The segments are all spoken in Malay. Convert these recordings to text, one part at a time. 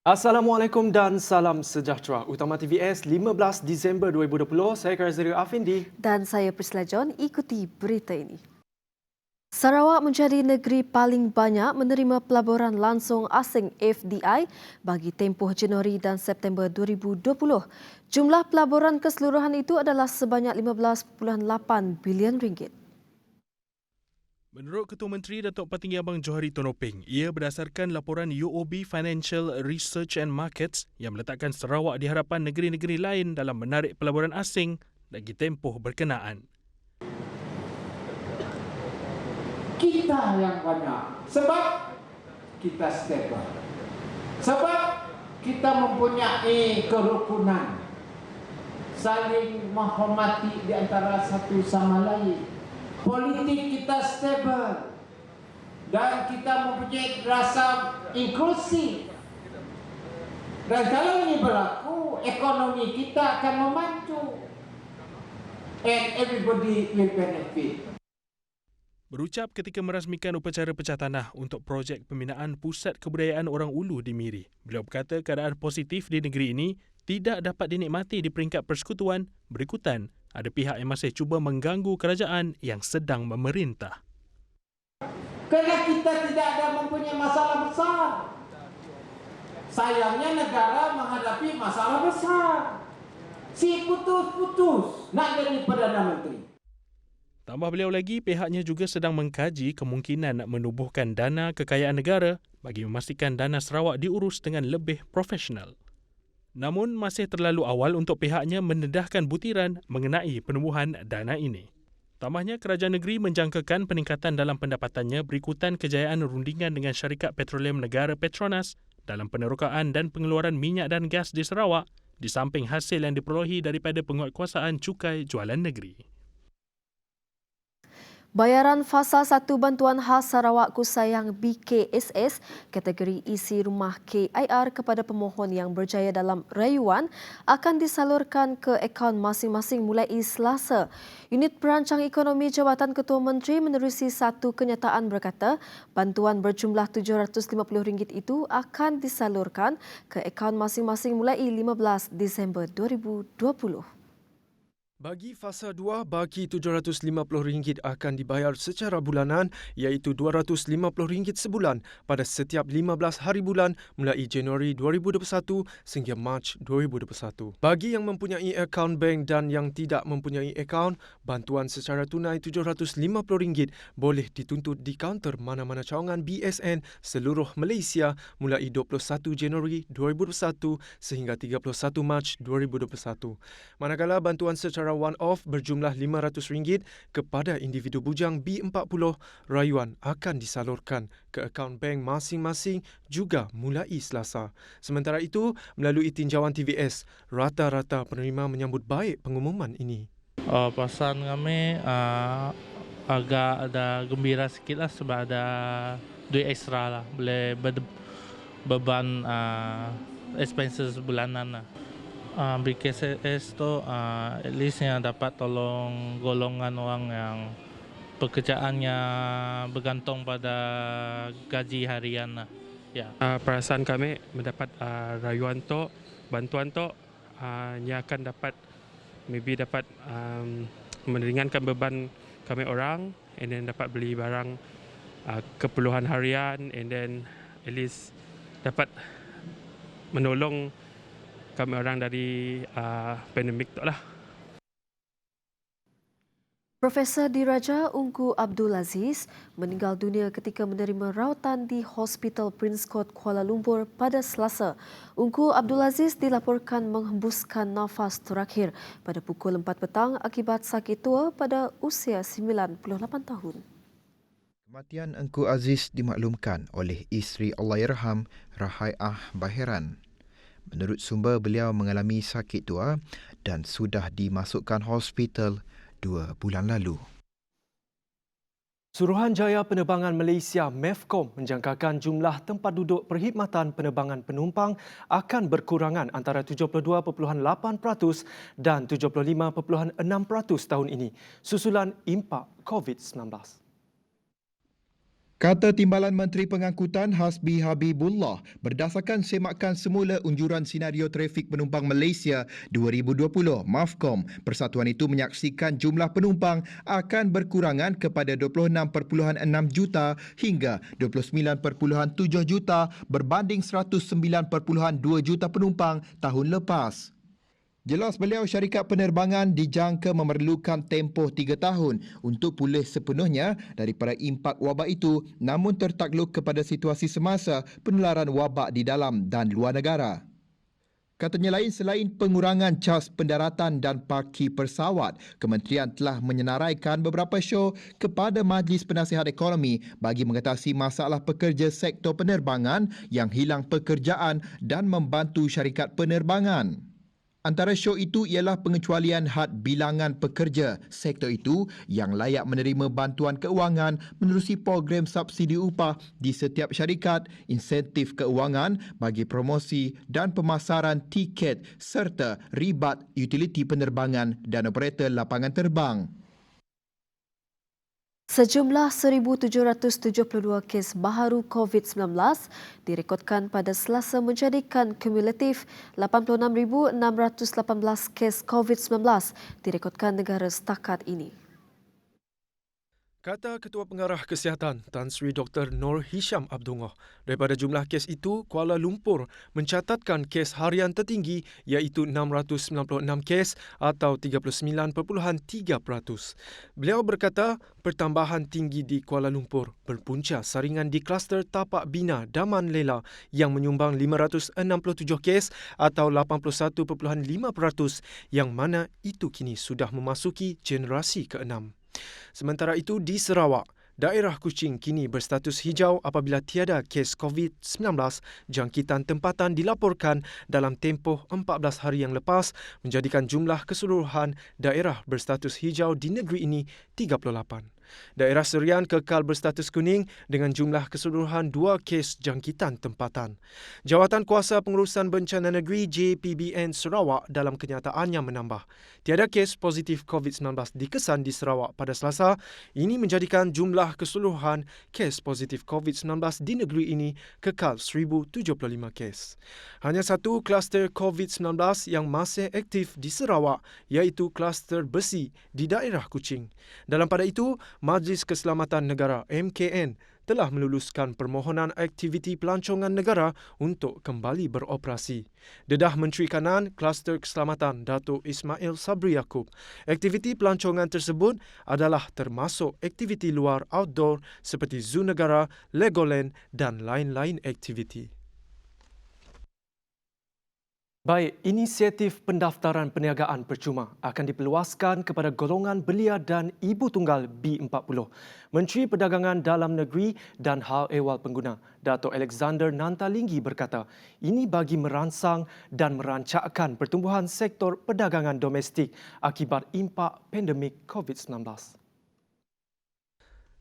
Assalamualaikum dan salam sejahtera. Utama TVS 15 Disember 2020, saya Karziri Afindi. Dan saya Priscilla John, ikuti berita ini. Sarawak menjadi negeri paling banyak menerima pelaburan langsung asing FDI bagi tempoh Januari dan September 2020. Jumlah pelaburan keseluruhan itu adalah sebanyak 15.8 bilion ringgit. Menurut Ketua Menteri Datuk Patinggi Abang Johari Tonopeng, ia berdasarkan laporan UOB Financial Research and Markets yang meletakkan Sarawak di hadapan negeri-negeri lain dalam menarik pelaburan asing bagi tempoh berkenaan. Kita yang banyak sebab kita stable, sebab kita mempunyai kerukunan, saling menghormati di antara satu sama lain, politik kita stable, dan kita mempunyai rasa inklusif. Dan kalau ini berlaku, ekonomi kita akan memacu and everybody will benefit. Berucap ketika merasmikan upacara pecah tanah untuk projek pembinaan Pusat Kebudayaan Orang Ulu di Miri, beliau berkata keadaan positif di negeri ini tidak dapat dinikmati di peringkat persekutuan berikutan ada pihak yang masih cuba mengganggu kerajaan yang sedang memerintah. Kerana kita tidak ada mempunyai masalah besar. Sayangnya negara menghadapi masalah besar. Si putus-putus nak jadi Perdana Menteri. Tambah beliau lagi, pihaknya juga sedang mengkaji kemungkinan nak menubuhkan dana kekayaan negara bagi memastikan dana Sarawak diurus dengan lebih profesional. Namun, masih terlalu awal untuk pihaknya mendedahkan butiran mengenai penubuhan dana ini. Tambahnya, kerajaan negeri menjangkakan peningkatan dalam pendapatannya berikutan kejayaan rundingan dengan syarikat petroleum negara Petronas dalam penerokaan dan pengeluaran minyak dan gas di Sarawak di samping hasil yang diperolehi daripada penguatkuasaan cukai jualan negeri. Bayaran Fasa 1 Bantuan Khas Sarawak Kusayang BKSS kategori isi rumah KIR kepada pemohon yang berjaya dalam rayuan akan disalurkan ke akaun masing-masing mulai Selasa. Unit Perancang Ekonomi Jabatan Ketua Menteri menerusi satu kenyataan berkata bantuan berjumlah RM750 itu akan disalurkan ke akaun masing-masing mulai 15 Disember 2020. Bagi fasa 2, bagi RM750 akan dibayar secara bulanan iaitu RM250 sebulan pada setiap 15 hari bulan mulai Januari 2021 sehingga Mac 2021. Bagi yang mempunyai akaun bank dan yang tidak mempunyai akaun, bantuan secara tunai RM750 boleh dituntut di kaunter mana-mana cawangan BSN seluruh Malaysia mulai 21 Januari 2021 sehingga 31 Mac 2021. Manakala bantuan secara one-off berjumlah RM500 kepada individu bujang B40 rayuan akan disalurkan ke akaun bank masing-masing juga mulai Selasa. Sementara itu, melalui tinjauan TVS, rata-rata penerima menyambut baik pengumuman ini. Perasaan kami agak ada gembira sikit lah sebab ada duit ekstra lah. Boleh beban expenses bulanan lah. BKSS tu at least yang dapat tolong golongan orang yang pekerjaannya bergantung pada gaji harian lah. Ya. Perasaan kami mendapat rayuan tu, bantuan tu yang akan dapat meringankan beban kami orang and then dapat beli barang keperluan harian and then at least dapat menolong kami orang dari pandemik tu lah. Profesor Diraja Ungku Abdul Aziz meninggal dunia ketika menerima rawatan di Hospital Prince Court Kuala Lumpur pada Selasa. Ungku Abdul Aziz dilaporkan menghembuskan nafas terakhir pada pukul 4 petang akibat sakit tua pada usia 98 tahun. Kematian Ungku Aziz dimaklumkan oleh isteri Allahyarham Rahaiah Bahiran. Menurut sumber, beliau mengalami sakit tua dan sudah dimasukkan hospital 2 bulan lalu. Suruhanjaya Penerbangan Malaysia MEFCOM menjangkakan jumlah tempat duduk perkhidmatan penerbangan penumpang akan berkurangan antara 72.8% dan 75.6% tahun ini susulan impak COVID-19. Kata Timbalan Menteri Pengangkutan Hasbi Habibullah, berdasarkan semakan semula unjuran senario trafik penumpang Malaysia 2020, MAFCOM, persatuan itu menyaksikan jumlah penumpang akan berkurangan kepada 26.6 juta hingga 29.7 juta berbanding 109.2 juta penumpang tahun lepas. Jelas beliau, syarikat penerbangan dijangka memerlukan tempoh 3 tahun untuk pulih sepenuhnya daripada impak wabak itu, namun tertakluk kepada situasi semasa penularan wabak di dalam dan luar negara. Katanya lain, selain pengurangan cas pendaratan dan parkir pesawat, kementerian telah menyenaraikan beberapa show kepada Majlis Penasihat Ekonomi bagi mengatasi masalah pekerja sektor penerbangan yang hilang pekerjaan dan membantu syarikat penerbangan. Antara show itu ialah pengecualian had bilangan pekerja sektor itu yang layak menerima bantuan keuangan menerusi program subsidi upah di setiap syarikat, insentif keuangan bagi promosi dan pemasaran tiket serta ribat utiliti penerbangan dan operator lapangan terbang. Sejumlah 1,772 kes baharu COVID-19 direkodkan pada Selasa menjadikan kumulatif 86,618 kes COVID-19 direkodkan negara setakat ini. Kata Ketua Pengarah Kesihatan Tan Sri Dr. Nur Hisham Abdullah, daripada jumlah kes itu, Kuala Lumpur mencatatkan kes harian tertinggi iaitu 696 kes atau 39.3%. Beliau berkata pertambahan tinggi di Kuala Lumpur berpunca saringan di kluster Tapak Bina Daman Lela yang menyumbang 567 kes atau 81.5% yang mana itu kini sudah memasuki generasi ke-6. Sementara itu, di Sarawak, daerah Kuching kini berstatus hijau apabila tiada kes COVID-19 jangkitan tempatan dilaporkan dalam tempoh 14 hari yang lepas, menjadikan jumlah keseluruhan daerah berstatus hijau di negeri ini 38. Daerah Serian kekal berstatus kuning dengan jumlah keseluruhan 2 kes jangkitan tempatan. Jawatan Kuasa Pengurusan Bencana Negeri JPBN Sarawak dalam kenyataannya menambah, tiada kes positif COVID-19 dikesan di Sarawak pada Selasa. Ini menjadikan jumlah keseluruhan kes positif COVID-19 di negeri ini kekal 1,075 kes. Hanya satu kluster COVID-19 yang masih aktif di Sarawak iaitu kluster besi di daerah Kuching. Dalam pada itu, Majlis Keselamatan Negara MKN telah meluluskan permohonan aktiviti pelancongan negara untuk kembali beroperasi. Dedah Menteri Kanan Kluster Keselamatan Datuk Ismail Sabri Yaakob, aktiviti pelancongan tersebut adalah termasuk aktiviti luar outdoor seperti zoo negara, Legoland dan lain-lain aktiviti. Baik, inisiatif pendaftaran perniagaan percuma akan diperluaskan kepada golongan belia dan ibu tunggal B40. Menteri Perdagangan Dalam Negeri dan Hal Ehwal Pengguna, Datuk Alexander Nantalinggi berkata, ini bagi merangsang dan merancakkan pertumbuhan sektor perdagangan domestik akibat impak pandemik COVID-19.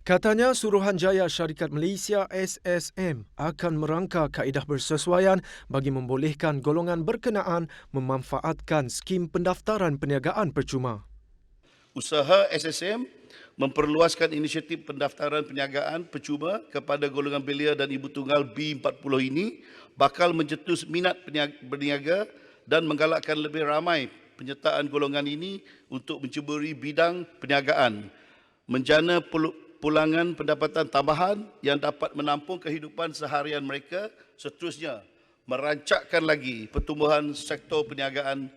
Katanya Suruhanjaya Syarikat Malaysia SSM akan merangka kaedah bersesuaian bagi membolehkan golongan berkenaan memanfaatkan skim pendaftaran perniagaan percuma. Usaha SSM memperluaskan inisiatif pendaftaran perniagaan percuma kepada golongan belia dan ibu tunggal B40 ini bakal mencetus minat berniaga dan menggalakkan lebih ramai penyertaan golongan ini untuk menceburi bidang perniagaan, menjana pulangan pendapatan tambahan yang dapat menampung kehidupan seharian mereka, seterusnya merancakkan lagi pertumbuhan sektor perniagaan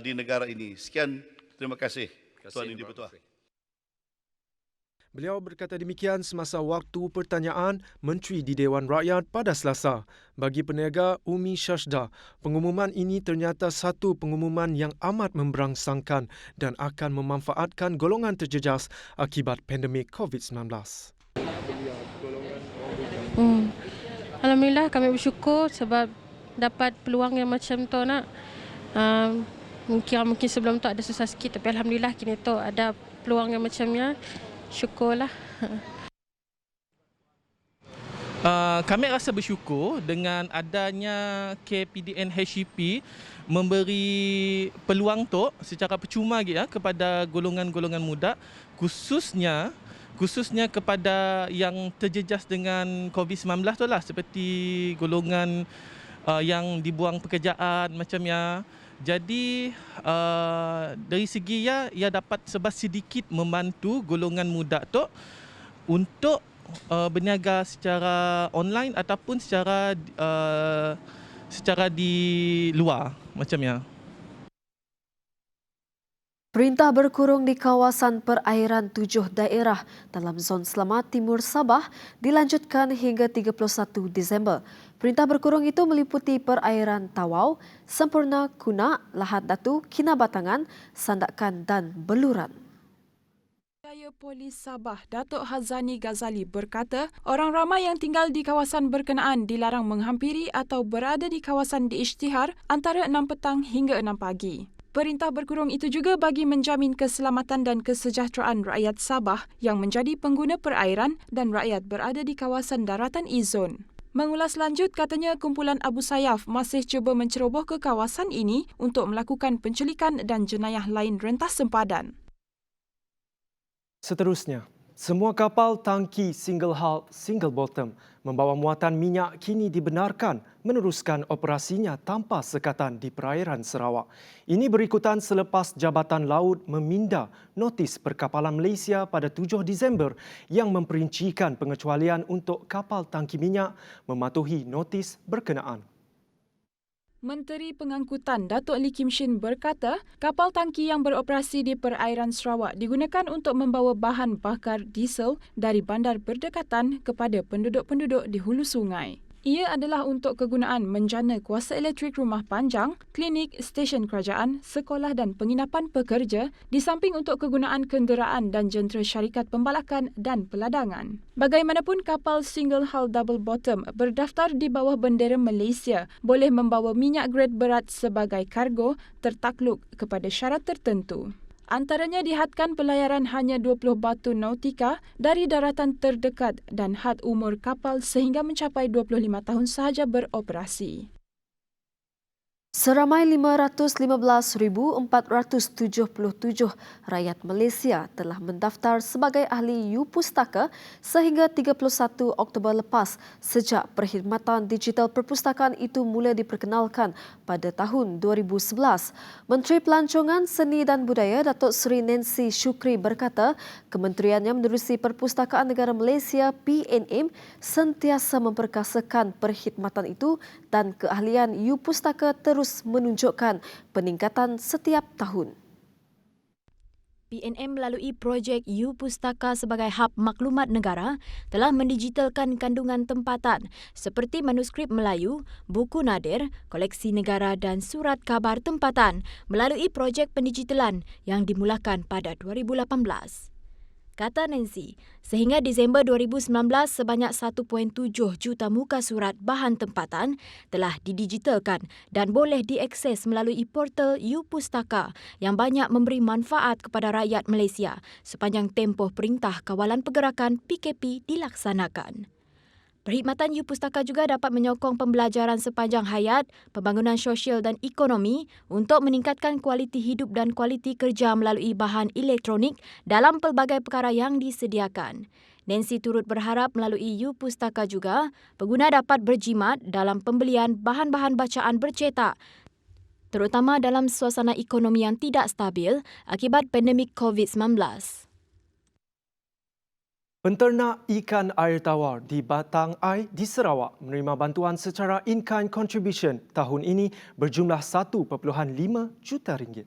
di negara ini. Sekian, terima kasih Tuan Yang di-Pertua. Beliau berkata demikian semasa waktu pertanyaan Menteri di Dewan Rakyat pada Selasa. Bagi peniaga Umi Syashda, pengumuman ini ternyata satu pengumuman yang amat memberangsangkan dan akan memanfaatkan golongan terjejas akibat pandemik COVID-19. Alhamdulillah, kami bersyukur sebab dapat peluang yang macam tu nak. Mungkin sebelum tu ada susah sikit, tapi Alhamdulillah kini tu ada peluang yang macamnya. Syukurlah. Kami rasa bersyukur dengan adanya KPDN HCP memberi peluang tu secara percuma kepada golongan-golongan muda, khususnya khususnya kepada yang terjejas dengan COVID-19 tu lah, seperti golongan yang dibuang pekerjaan macamnya. Jadi dari segi ia dapat sedikit membantu golongan muda tu untuk berniaga secara online ataupun secara di luar macamnya. Perintah berkurung di kawasan perairan 7 daerah dalam zon selamat Timur Sabah dilanjutkan hingga 31 Disember. Perintah berkurung itu meliputi perairan Tawau, Sempurna, Kunak, Lahad Datu, Kinabatangan, Sandakan dan Beluran. Jaya Polis Sabah Datuk Hazani Ghazali berkata, orang ramai yang tinggal di kawasan berkenaan dilarang menghampiri atau berada di kawasan diisytihar antara 6 petang hingga 6 pagi. Perintah berkurung itu juga bagi menjamin keselamatan dan kesejahteraan rakyat Sabah yang menjadi pengguna perairan dan rakyat berada di kawasan daratan E-Zone. Mengulas lanjut, katanya kumpulan Abu Sayyaf masih cuba menceroboh ke kawasan ini untuk melakukan penculikan dan jenayah lain rentas sempadan. Seterusnya, semua kapal tangki single hull, single bottom membawa muatan minyak kini dibenarkan meneruskan operasinya tanpa sekatan di perairan Sarawak. Ini berikutan selepas Jabatan Laut meminda notis perkapalan Malaysia pada 7 Disember yang memperincikan pengecualian untuk kapal tangki minyak mematuhi notis berkenaan. Menteri Pengangkutan Datuk Lee Kim Shin berkata, kapal tangki yang beroperasi di perairan Sarawak digunakan untuk membawa bahan bakar diesel dari bandar berdekatan kepada penduduk-penduduk di hulu sungai. Ia adalah untuk kegunaan menjana kuasa elektrik rumah panjang, klinik, stesen kerajaan, sekolah dan penginapan pekerja di samping untuk kegunaan kenderaan dan jentera syarikat pembalakan dan peladangan. Bagaimanapun, kapal single hull double bottom berdaftar di bawah bendera Malaysia boleh membawa minyak grade berat sebagai kargo tertakluk kepada syarat tertentu. Antaranya dihadkan pelayaran hanya 20 batu nautika dari daratan terdekat dan had umur kapal sehingga mencapai 25 tahun sahaja beroperasi. Seramai 515,477 rakyat Malaysia telah mendaftar sebagai ahli U-Pustaka sehingga 31 Oktober lepas sejak perkhidmatan digital perpustakaan itu mula diperkenalkan pada tahun 2011. Menteri Pelancongan, Seni dan Budaya Datuk Seri Nancy Shukri berkata, kementeriannya menerusi Perpustakaan Negara Malaysia PNM sentiasa memperkasakan perkhidmatan itu dan keahlian U-Pustaka terus menunjukkan peningkatan setiap tahun. PNM melalui projek U-Pustaka sebagai hub maklumat negara telah mendigitalkan kandungan tempatan seperti manuskrip Melayu, buku nadir, koleksi negara dan surat khabar tempatan melalui projek pendigitalan yang dimulakan pada 2018. Kata Nancy, sehingga Disember 2019 sebanyak 1.7 juta muka surat bahan tempatan telah didigitalkan dan boleh diakses melalui portal U-Pustaka yang banyak memberi manfaat kepada rakyat Malaysia sepanjang tempoh Perintah Kawalan Pergerakan PKP dilaksanakan. Perkhidmatan U-Pustaka juga dapat menyokong pembelajaran sepanjang hayat, pembangunan sosial dan ekonomi untuk meningkatkan kualiti hidup dan kualiti kerja melalui bahan elektronik dalam pelbagai perkara yang disediakan. Nancy turut berharap melalui U-Pustaka juga, pengguna dapat berjimat dalam pembelian bahan-bahan bacaan bercetak, terutama dalam suasana ekonomi yang tidak stabil akibat pandemik COVID-19. Penternak ikan air tawar di Batang Ai di Sarawak menerima bantuan secara in-kind contribution tahun ini berjumlah 1.5 juta ringgit.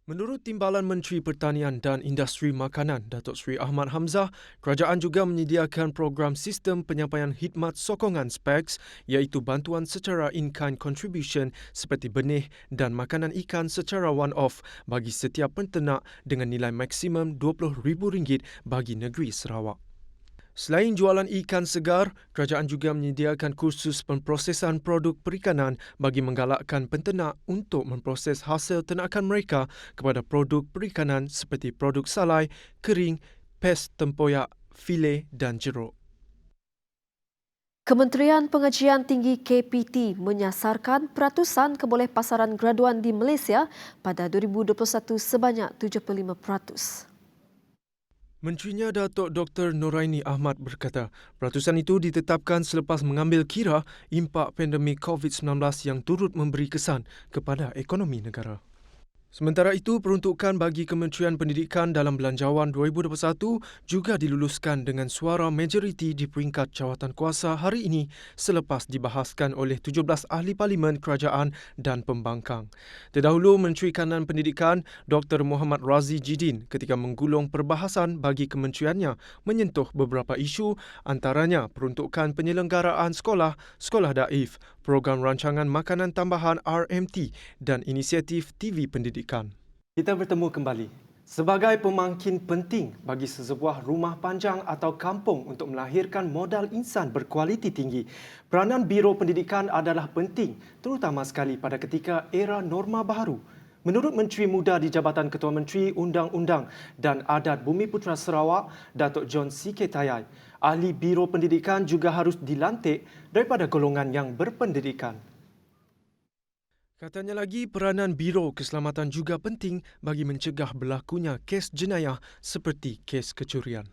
Menurut Timbalan Menteri Pertanian dan Industri Makanan Datuk Seri Ahmad Hamzah, kerajaan juga menyediakan program sistem penyampaian khidmat sokongan SPECS iaitu bantuan secara in-kind contribution seperti benih dan makanan ikan secara one-off bagi setiap penternak dengan nilai maksimum RM20,000 bagi negeri Sarawak. Selain jualan ikan segar, kerajaan juga menyediakan kursus pemprosesan produk perikanan bagi menggalakkan penternak untuk memproses hasil ternakan mereka kepada produk perikanan seperti produk salai, kering, pes tempoyak, fillet dan jeruk. Kementerian Pengajian Tinggi KPT menyasarkan peratusan keboleh pasaran graduan di Malaysia pada 2021 sebanyak 75%. Menterinya Datuk Dr. Noraini Ahmad berkata, peratusan itu ditetapkan selepas mengambil kira impak pandemik COVID-19 yang turut memberi kesan kepada ekonomi negara. Sementara itu, peruntukan bagi Kementerian Pendidikan dalam Belanjawan 2021 juga diluluskan dengan suara majoriti di peringkat jawatankuasa hari ini selepas dibahaskan oleh 17 ahli parlimen kerajaan dan pembangkang. Terdahulu, Menteri Kanan Pendidikan Dr. Muhammad Razi Jidin ketika menggulung perbahasan bagi kementeriannya menyentuh beberapa isu antaranya peruntukan penyelenggaraan sekolah, sekolah daif, program rancangan makanan tambahan RMT dan inisiatif TV Pendidikan. Kita bertemu kembali. Sebagai pemangkin penting bagi sesebuah rumah panjang atau kampung untuk melahirkan modal insan berkualiti tinggi, peranan Biro Pendidikan adalah penting, terutama sekali pada ketika era norma baharu. Menurut Menteri Muda di Jabatan Ketua Menteri Undang-Undang dan Adat Bumiputera Sarawak, Datuk John C.K. Tayai, ahli Biro Pendidikan juga harus dilantik daripada golongan yang berpendidikan. Katanya lagi, peranan Biro Keselamatan juga penting bagi mencegah berlakunya kes jenayah seperti kes kecurian.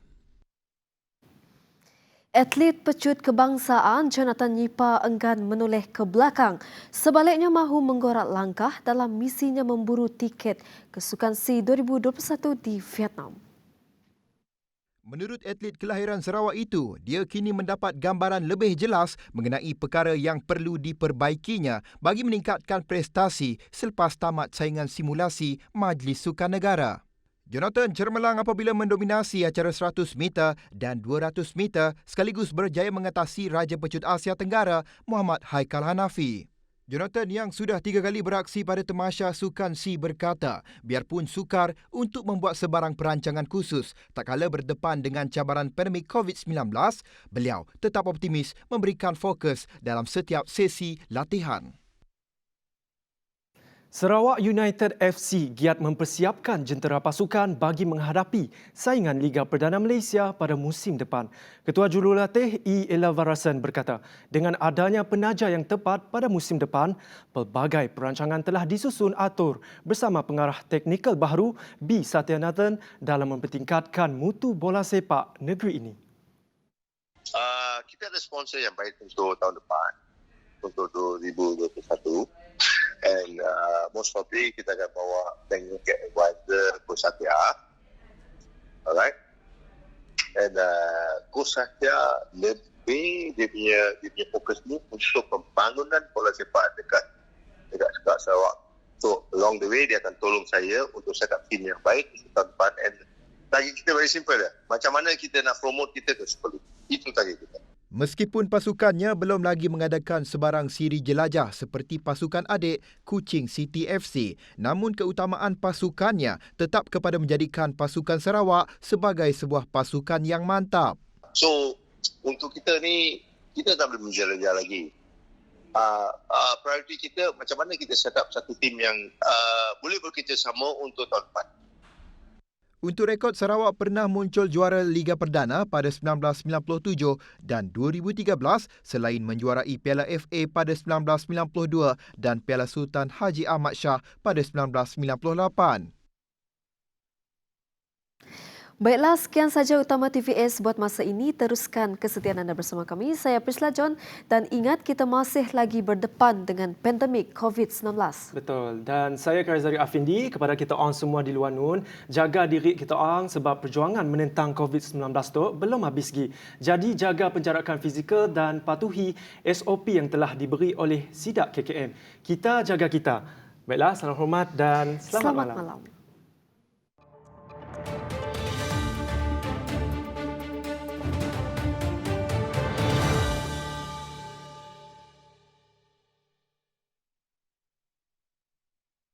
Atlet pecut kebangsaan Jonathan Yipa enggan menoleh ke belakang. Sebaliknya mahu menggorak langkah dalam misinya memburu tiket ke Sukan SEA 2021 di Vietnam. Menurut atlet kelahiran Sarawak itu, dia kini mendapat gambaran lebih jelas mengenai perkara yang perlu diperbaikinya bagi meningkatkan prestasi selepas tamat saingan simulasi Majlis Sukan Negara. Jonathan cermelang apabila mendominasi acara 100 meter dan 200 meter sekaligus berjaya mengatasi Raja Pecut Asia Tenggara Muhammad Haikal Hanafi. Jonathan yang sudah 3 kali beraksi pada Tamasya Sukan SEA berkata, biarpun sukar untuk membuat sebarang perancangan khusus tak kala berdepan dengan cabaran pandemik COVID-19, beliau tetap optimis memberikan fokus dalam setiap sesi latihan. Sarawak United FC giat mempersiapkan jentera pasukan bagi menghadapi saingan Liga Perdana Malaysia pada musim depan. Ketua Jurulatih E. Elavarasan berkata, dengan adanya penaja yang tepat pada musim depan, pelbagai perancangan telah disusun atur bersama pengarah teknikal baharu B. Satyanathan dalam mempertingkatkan mutu bola sepak negeri ini. Kita ada sponsor yang baik untuk tahun depan, untuk 2021. And most probably kita akan bawa technical advisor Coach Satya. Alright. And Coach Satya lebih dia punya fokus ni untuk pembangunan bola sepak dekat Sarawak. So along the way dia akan tolong saya untuk set up team yang baik untuk tahun depan. And target kita very simple dah. Macam mana kita nak promote kita ke Super League. Itu target kita. Meskipun pasukannya belum lagi mengadakan sebarang siri jelajah seperti pasukan adik Kuching City FC, namun keutamaan pasukannya tetap kepada menjadikan pasukan Sarawak sebagai sebuah pasukan yang mantap. So, untuk kita ni, kita tak boleh menjelajah lagi. Priority kita, macam mana kita set up satu tim yang boleh bekerjasama untuk tahun depan. Untuk rekod, Sarawak pernah muncul juara Liga Perdana pada 1997 dan 2013 selain menjuarai Piala FA pada 1992 dan Piala Sultan Haji Ahmad Shah pada 1998. Baiklah, sekian saja utama TVS buat masa ini. Teruskan kesetiaan anda bersama kami. Saya Priscilla John dan ingat kita masih lagi berdepan dengan pandemik COVID-19. Betul. Dan saya Karizari Afindi kepada kita orang semua di luar nun, jaga diri kita orang sebab perjuangan menentang COVID-19 tu belum habis lagi. Jadi jaga penjarakan fizikal dan patuhi SOP yang telah diberi oleh SIDAK KKM. Kita jaga kita. Baiklah, salam hormat dan selamat malam.